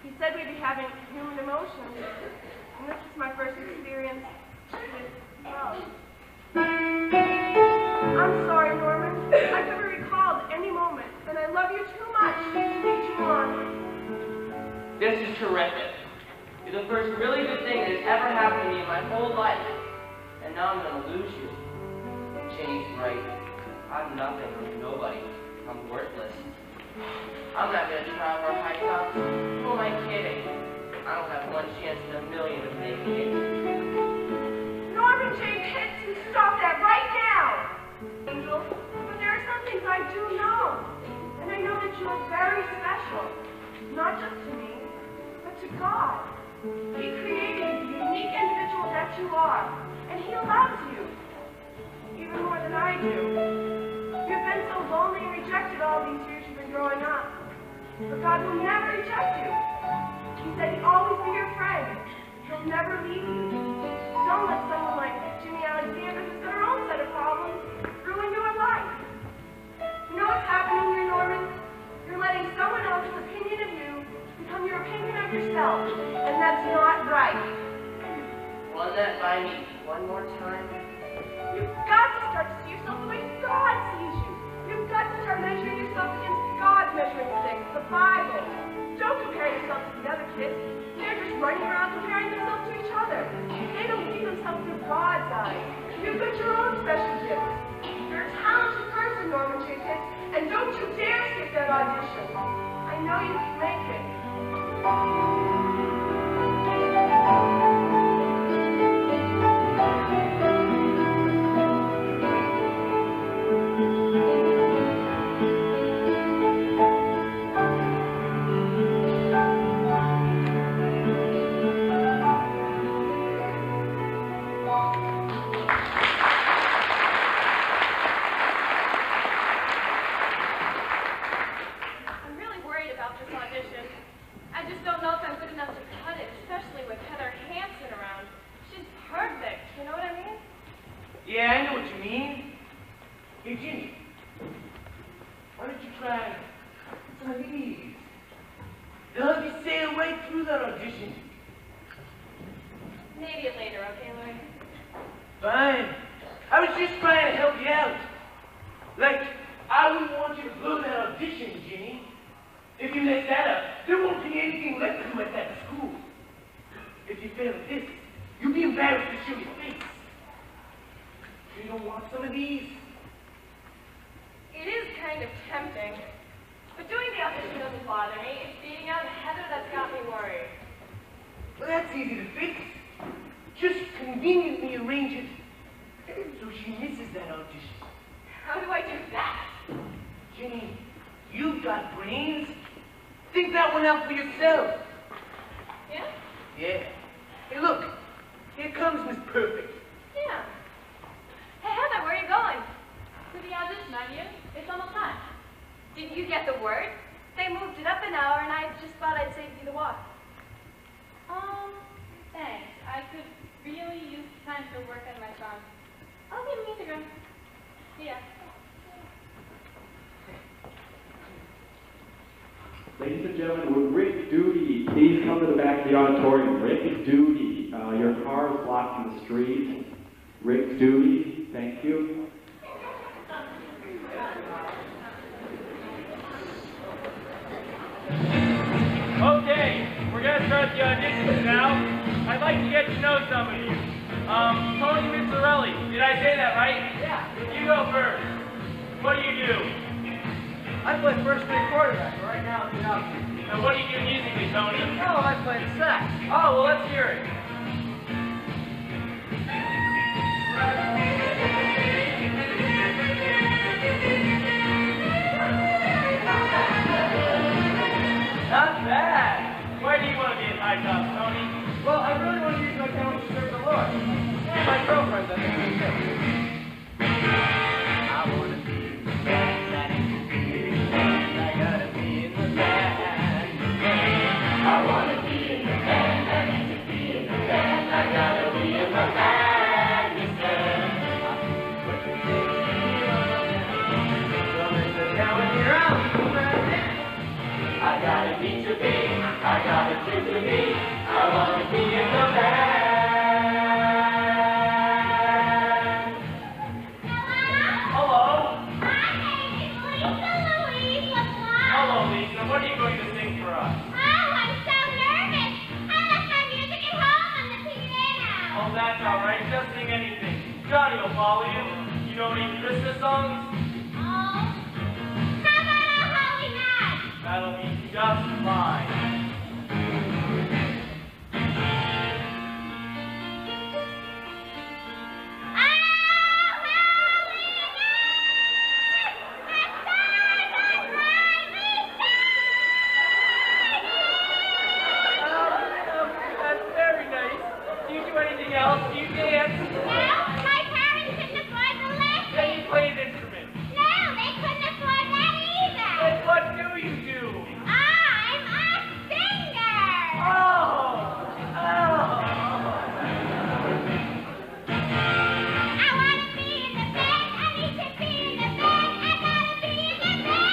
He said we'd be having human emotions, and this is my first experience with love. I'm sorry, Norman. I could be recalled any moment, and I love you too much to lead you on. This is terrific. You're the first really good thing that has ever happened to me in my whole life. And now I'm going to lose you. Ginny's right. I'm nothing. I'm nobody. I'm worthless. I'm not going to try for high tops. Who am I kidding? I don't have one chance in a million of making it. Norman J. Pitts, you stop that right now! Angel, but there are some things I do know. And I know that you are very special. Not just to me, but to God. He created you, the unique individual that you are. And He loves you. Even more than I do. You've been so lonely and rejected all these years you've been growing up. But God will never reject you. He said He'd always be your friend. He'll never leave you. Don't let someone like Ginny Alexander, who's got her own set of problems, ruin your life. You know what's happening here, Norman? You're letting someone else's opinion of you become your opinion of yourself. And that's not right. Run that by me one more time. You've got to start to see yourself the way God sees you. You've got to start measuring yourself against God's measuring stick, the Bible. Don't compare yourself to the other kids. They're just running around comparing themselves to each other. They don't see themselves through God's eyes. You've got your own special gifts. You're a talented person, Norman J. Pitts, and don't you dare skip that audition. I know you can make it. Yeah, I know what you mean. Hey, Ginny, why don't you try some of these? They'll help you sail right through that audition. Maybe later, okay, Lloyd? Fine. I was just trying to help you out. Like, I wouldn't want you to blow that audition, Ginny. If you mess that up, there won't be anything left of you at that school. If you fail at this, you'll be embarrassed to show your face. You don't want some of these? It is kind of tempting. But doing the audition doesn't bother me. It's beating out Heather that's got me worried. Well, that's easy to fix. Just conveniently arrange it so she misses that audition. How do I do that? Ginny, you've got brains. Think that one out for yourself. Yeah? Yeah. Hey, look. Here comes Miss Perfect. Yeah. Hey, Heather, where are you going? To the audition, aren't you? It's on the Did you get the word? They moved it up an hour, and I just thought I'd save you the walk. Thanks. I could really use time to work on my song. I'll be in the music room. See ya. Ladies and gentlemen, would Rick Duty please come to the back of the auditorium? Rick Duty, your car is blocked in the street. Rick Duty, thank you. Okay, we're gonna start the auditions now. I'd like to get to know some of you. Tony Mizzarelli, did I say that right? Yeah. You go first. What do you do? I play first base quarterback, but right now I'm the outfield. And what do you do musically, Tony? Oh, I play the sax. Oh, well, let's hear it. Not bad. Why do you want to be in high tops, Tony? Well, I really want to use my talent to serve the Lord. And my girlfriend doesn't do too. I want to be in the band that is I gotta be in the band. I want to be in the band that is in the band. I gotta be in the band. You said, what you say? Now when you're out, I gotta need to be, I gotta do to be, I wanna be in the band. Hello? My name is Lisa Louise LeBlanc. Hello, Lisa. What are you going to sing for us? Oh, I'm so nervous. I left my music at home on the piano. Oh, that's all right. Just sing anything. Johnny will follow you. You know any Christmas songs? Oh. How about a Holy Night? That'll be just fine. That's very nice. Do you do anything else? Do you dance? No, my parents couldn't afford the lesson. Can you play an instrument? No, they couldn't afford that either. Then what do you do? I'm a singer. Oh! I want to be in the band. I need to be in the band. I gotta be in the band.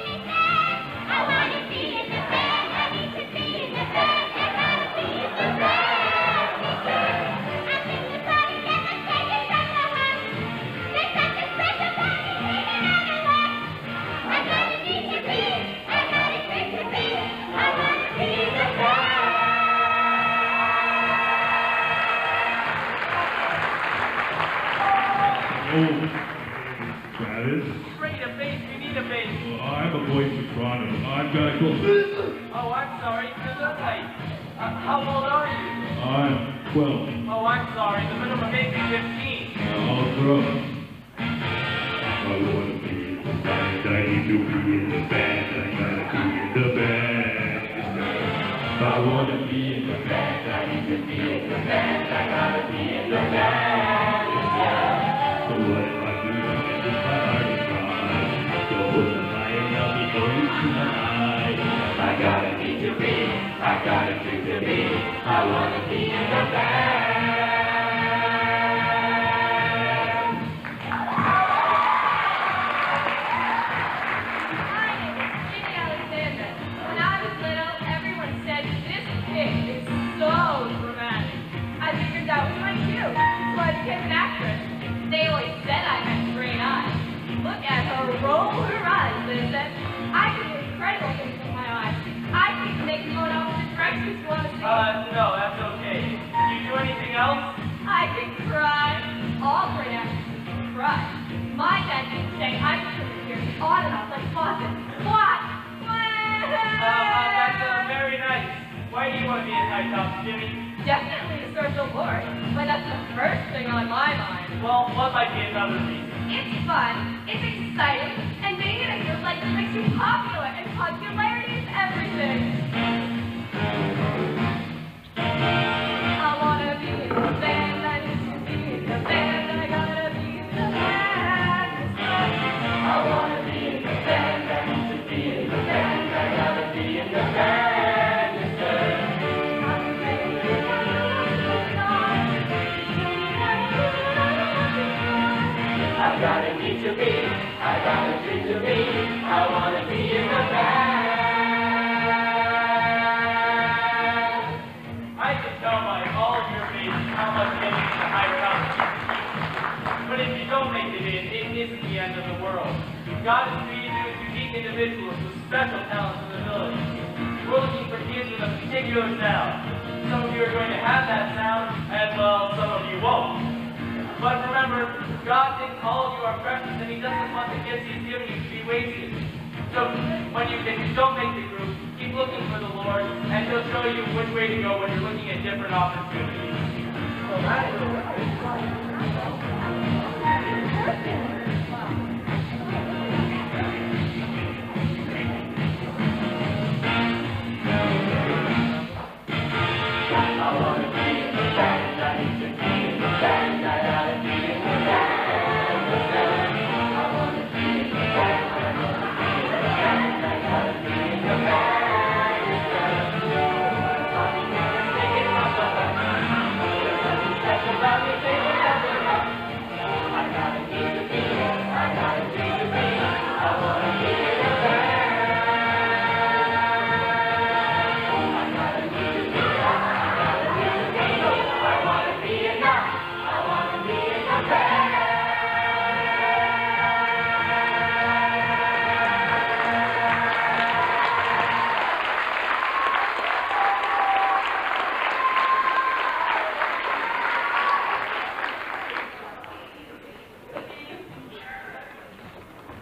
They said, I want to be in the band. I need to be in the band. I gotta be in the band. They said, I think the party get my tickets from the house. There's something special about me singing on the left. I gotta need to be. I gotta need to be. I want to be in the band. Oh, Travis? Great, a bass. We need a bass. Well, I'm a voice soprano. I've got to go. Oh, I'm sorry. Gesundheit. How old are you? I'm 12. Oh, I'm sorry. The minimum age is 15. I'll grow. I want to be in the band. I need to be in the band. I gotta be in the band. I want to be in the band. I need to be in the band. I gotta be in the band. So what if I do? If my heart is right, so what am I and I'll be going tonight? I gotta need to be. I gotta do to be. I want to be in the band. My name is Ginny Alexander. When I was little, everyone said this pig is so dramatic. I figured that was my cue, so I became an actress. They always said I had great eyes. Look at her roll her eyes, they said. I can do incredible things with my eyes. I can make photos with directors who want to see. No, that's okay. You do anything else? I can cry. All great actresses can cry. My dad used to say I could hear on and off like faucets. What? That's very nice. Why do you want to be in high tops, Jimmy? Definitely to serve the Lord, but that's the first thing on my mind. Well, what might be another reason? It's fun, it's exciting, and being in a group like this makes you popular, and popularity is everything. I wanna be in the band, I need to be in the band, I gotta be in the band. I wanna be in the band, I end of the world. God has created you as unique individuals with special talents and abilities. We're looking for kids with a particular sound. Some of you are going to have that sound, and well, some of you won't. But remember, God thinks all of you are precious, and He doesn't want the gifts He's given you to be wasted. So when you don't make the group, keep looking for the Lord, and He'll show you which way to go when you're looking at different opportunities.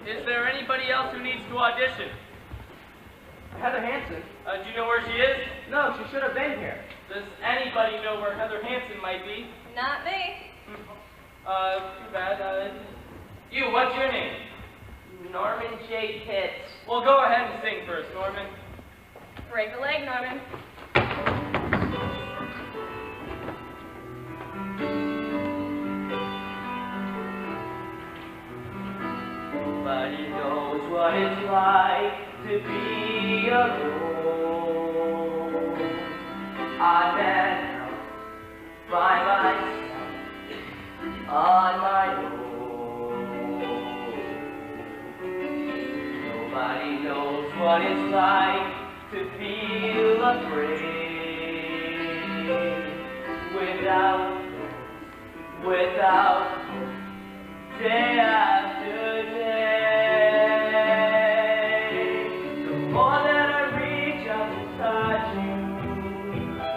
Is there anybody else who needs to audition? Heather Hansen? Do you know where she is? No, she should have been here. Does anybody know where Heather Hansen might be? Not me. Too bad. You, what's your name? Norman J. Pitts. Well, go ahead and sing first, Norman. Break a leg, Norman. Nobody knows what it's like to be alone. I've been out by myself on my own. Nobody knows what it's like to feel afraid without day after day. The more that I reach out to touch you,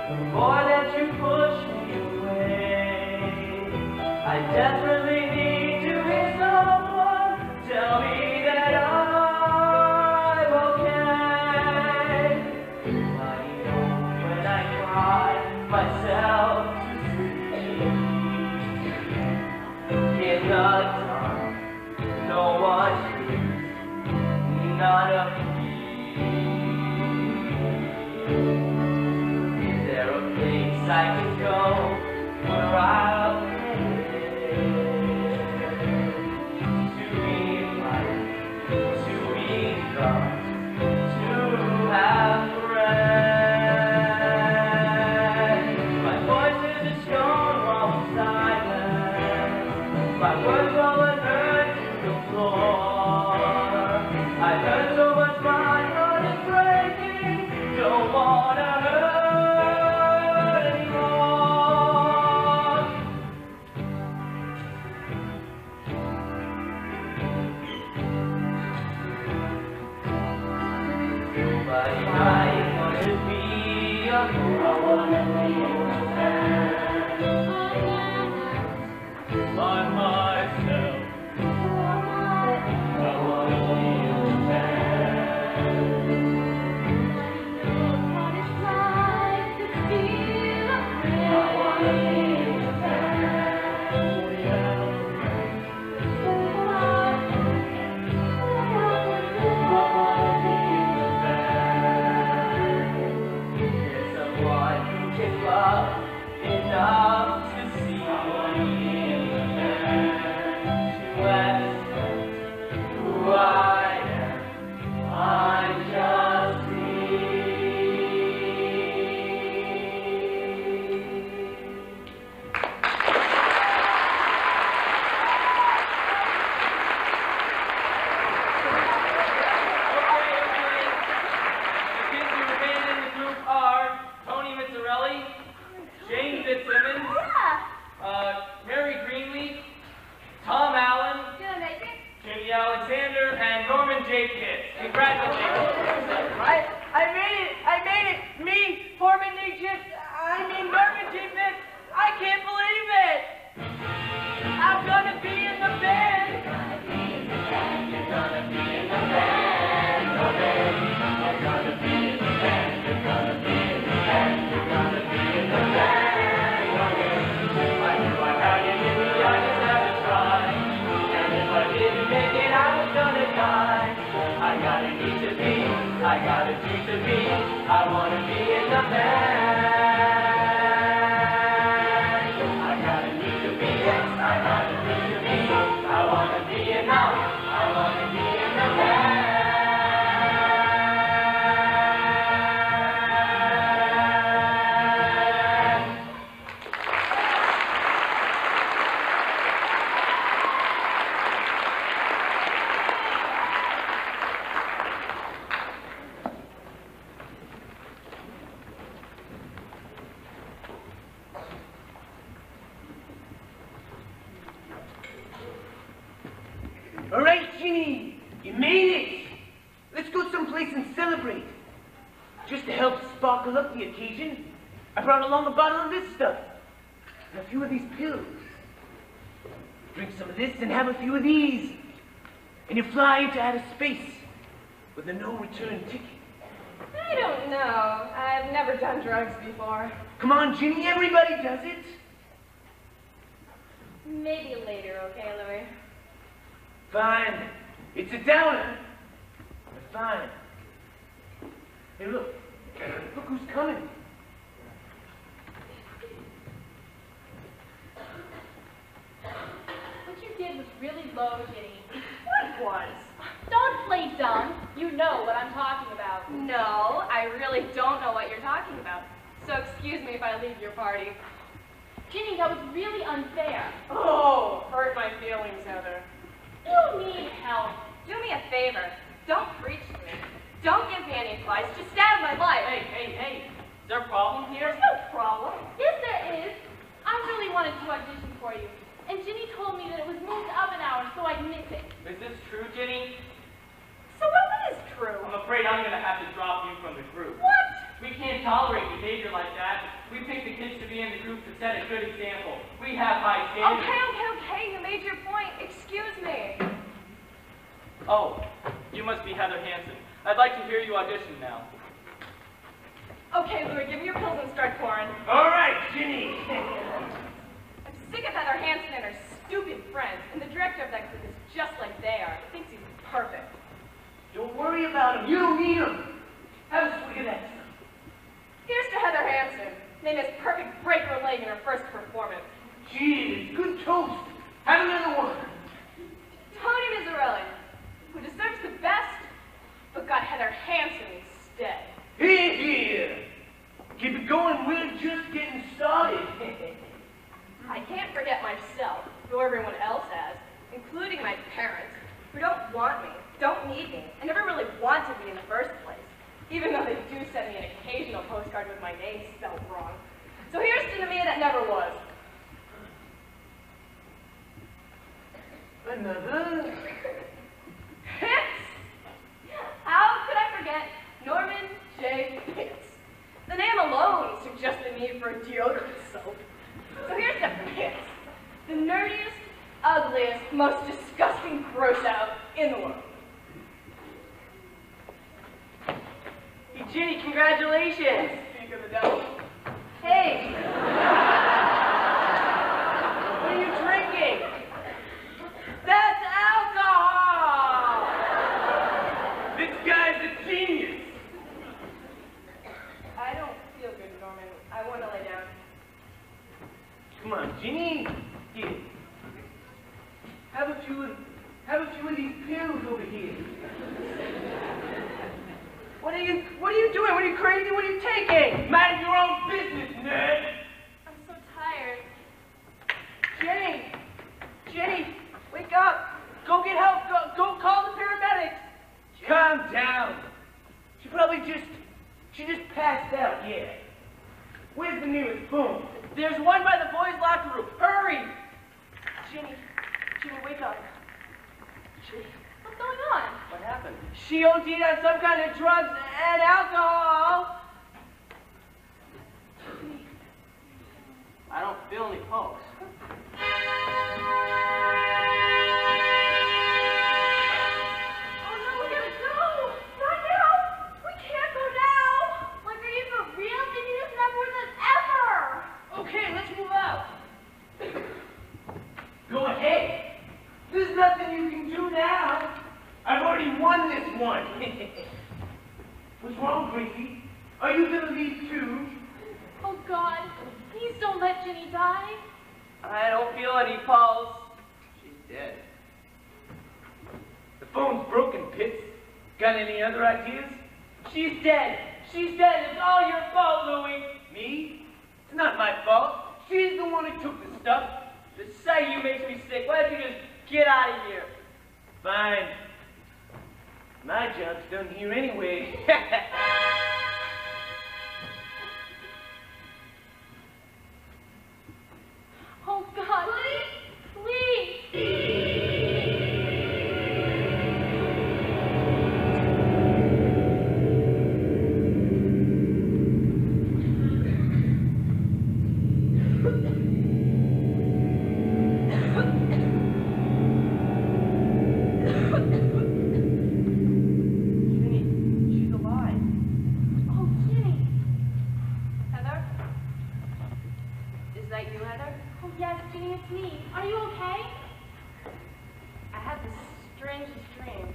the more that you push me away. I desperately need to hear someone tell me that I'm okay. Nobody knows when I cry myself to sleep. In the dark, no one hears, none of me. Is there a place I can go where I'll to be right, to be loved, to have friends? My voice is a stone wall of silence. My words all unheard to the floor. I heard so much, my heart is breaking. Don't wanna hurt anymore. Nobody might want to be alone. I wanna be by myself. I wanna be a man. What it's like to feel afraid. I wanna be a man. I wanna be a man. There's someone who can love enough to see. I wanna be a man. Alexander and Norman J. Pitts. Congratulations. I made it! Me, Norman J. Pitts! I can't believe it! I'm gonna be in the band! You're gonna be in the band. You're gonna be in the band. You're gonna be in the band. You're gonna be in the band. You're gonna be in the band. I knew I had it in me, I just had to try. And if I didn't make it, I was gonna die. I got a need to be, I got a dream to be. I wanna be in the band. I got a need to be, yes, I got a need to be. I wanna be enough, I wanna be in the band. All right, Ginny, you made it. Let's go someplace and celebrate. Just to help sparkle up the occasion, I brought along a bottle of this stuff and a few of these pills. Drink some of this and have a few of these, and you fly into outer space with a no-return ticket. I don't know. I've never done drugs before. Come on, Ginny, everybody does it. Maybe later, okay, Lewy? Fine. It's a downer, but fine. Hey, look. Look who's coming. What you did was really low, Ginny. What was? Don't play dumb. You know what I'm talking about. No, I really don't know what you're talking about. So excuse me if I leave your party. Ginny, that was really unfair. Oh, hurt my feelings, Heather. You need help. Do me a favor. Don't preach to me. Don't give me any advice. Just stay out of my life. Hey. Is there a problem here? There's no problem. Yes, there is. I really wanted to audition for you. And Ginny told me that it was moved up an hour, so I'd miss it. Is this true, Ginny? So what is true? I'm afraid I'm gonna have to drop you from the group. What? We can't tolerate behavior like that. We picked the kids to be in the group to set a good example. We have high standards. Okay. You made your point. Excuse me. Oh, you must be Heather Hansen. I'd like to hear you audition now. Okay, Lewy, give me your pills and start pouring. All right, Ginny. I'm sick of Heather Hansen and her stupid friends, and the director of that group is just like they are. He thinks he's perfect. Don't worry about him. You don't need him. Have a swig of that stuff. Here's to Heather Hansen. Named as perfect breaker leg in her first performance. Cheers. Good toast. Have another one. Tony Miserelli, who deserves the best, but got Heather Hansen instead. Here. Keep it going. We're just getting started. I can't forget myself, who everyone else has, including my parents, who don't want me, don't need me, and never really wanted me in the first place, even though they do send me an occasional postcard with my name spelled wrong. So here's to the me that never was. Another. Pitts! How could I forget Norman J. Pitts? The name alone suggests the need for a deodorant soap. So here's to Pitts, the nerdiest, ugliest, most disgusting gross out in the world. Hey, Ginny, congratulations! Speak of the devil. Hey! What are you drinking? That's alcohol! This guy's a genius. I don't feel good, Norman. I want to lay down. Come on, Ginny. Here. Have a few of these pills over here. What are you doing? What are you crazy? What are you taking? Mind your own business, nerd. I'm so tired. Jenny, wake up! Go get help! Go call the paramedics! Calm down. She just passed out, yeah. Where's the nearest phone? There's one by the boys' locker room. Hurry! Ginny, wake up. What happened? She OD'd on some kind of drugs and alcohol. I don't feel any pulse. Oh no, we gotta go! Not now! We can't go now! Like, are you for real thinking this never with us ever? Okay, let's move out. Go ahead. There's nothing you can do now. I've already won this one. What's wrong, Gracie? Are you gonna leave too? Oh God, please don't let Ginny die. I don't feel any pulse. She's dead. The phone's broken, Pitts. Got any other ideas? She's dead. She's dead. It's all your fault, Lewy. Me? It's not my fault. She's the one who took the stuff. The sight of you makes me sick. Why don't you just get out of here? Fine. My job's done here anyway. Oh God, please, please. It's me. Are you okay? I had the strangest dream.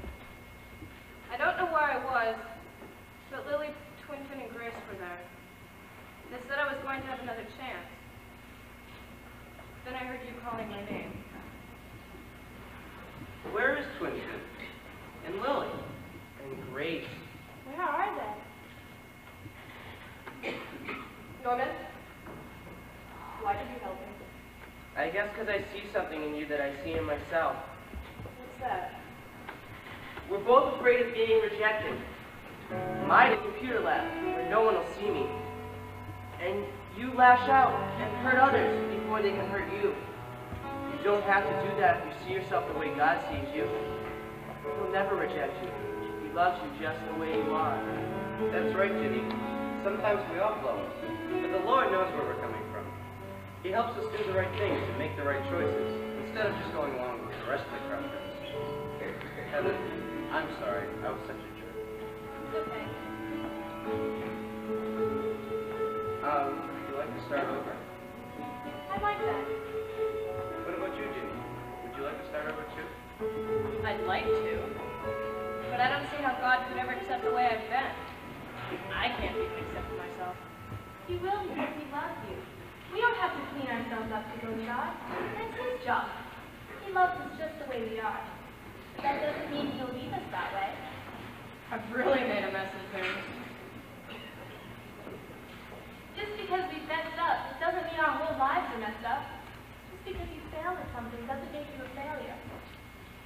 I don't know where I was, but Lily, Twinfin, and Grace were there. They said I was going to have another chance. Then I heard you calling my name. Where is Twinfin? And Lily? And Grace? Where are they? Norman? Why did you help me? I guess because I see something in you that I see in myself. What's that? We're both afraid of being rejected. Mine in the computer lab, where no one will see me. And you lash out and hurt others before they can hurt you. You don't have to do that if you see yourself the way God sees you. He'll never reject you. He loves you just the way you are. That's right, Ginny. Sometimes we all blow it, but the Lord knows where we're coming from. He helps us do the right things and make the right choices, instead of just going along with the rest of the crowd does. Heather, I'm sorry. I was such a jerk. It's okay. Would you like to start over? I like that. What about you, Ginny? Would you like to start over too? I'd like to, but I don't see how God could ever accept the way I've been. I can't even accept myself. He will because he loves you. We don't have to clean ourselves up to go to God. That's his job. He loves us just the way we are. But that doesn't mean he'll leave us that way. I've really made a mess of things. Just because we've messed up, it doesn't mean our whole lives are messed up. Just because you failed at something doesn't make you a failure.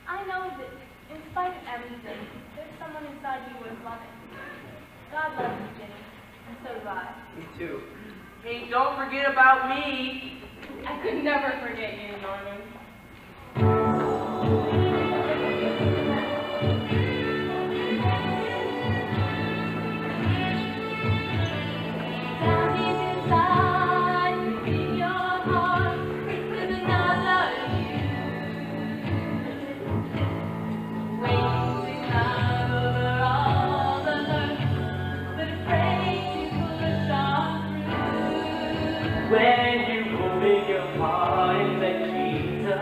I know that in spite of everything, there's someone inside you worth loving. God loves you, Ginny, and so do I. Me too. Hey, don't forget about me. I could never forget you, Norman. Down inside, in your heart, there's another you. Waiting out over all the hurt, but afraid to push on through. When you open your heart and let Jesus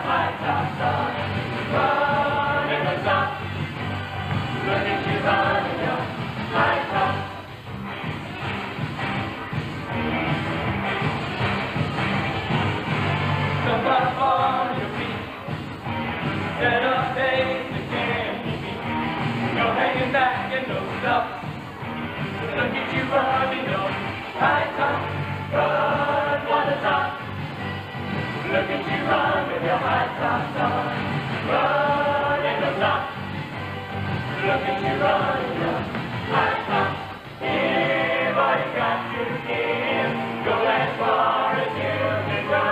high tops on. Run and don't stop. Look at you run in your high tops. Jump up on your feet. Set up pace that can't be beat. No hanging back and no stop. Look at you run in your high tops. Run for the top. Look at you run with your high tops on. Run and don't stop. Look at you run with your high tops. Give all you got to give. Go as far as you can go.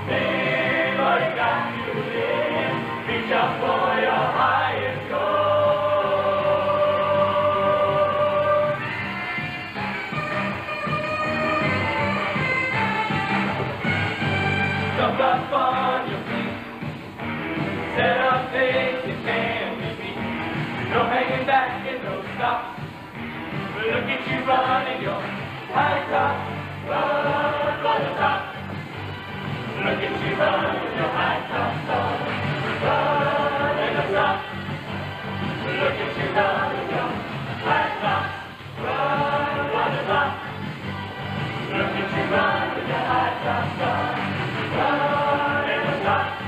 Live all you got to live. Reach up for your highest goal. Jump up on your feet. Set up pace you can't be beat. No hanging back and no stop. Look at you running your high top. Run for the top. Look at you run with your high tops on. Run and don't stop. Look at you run with your high tops. Run for the top. Look at you run with your high tops on. Run and don't stop.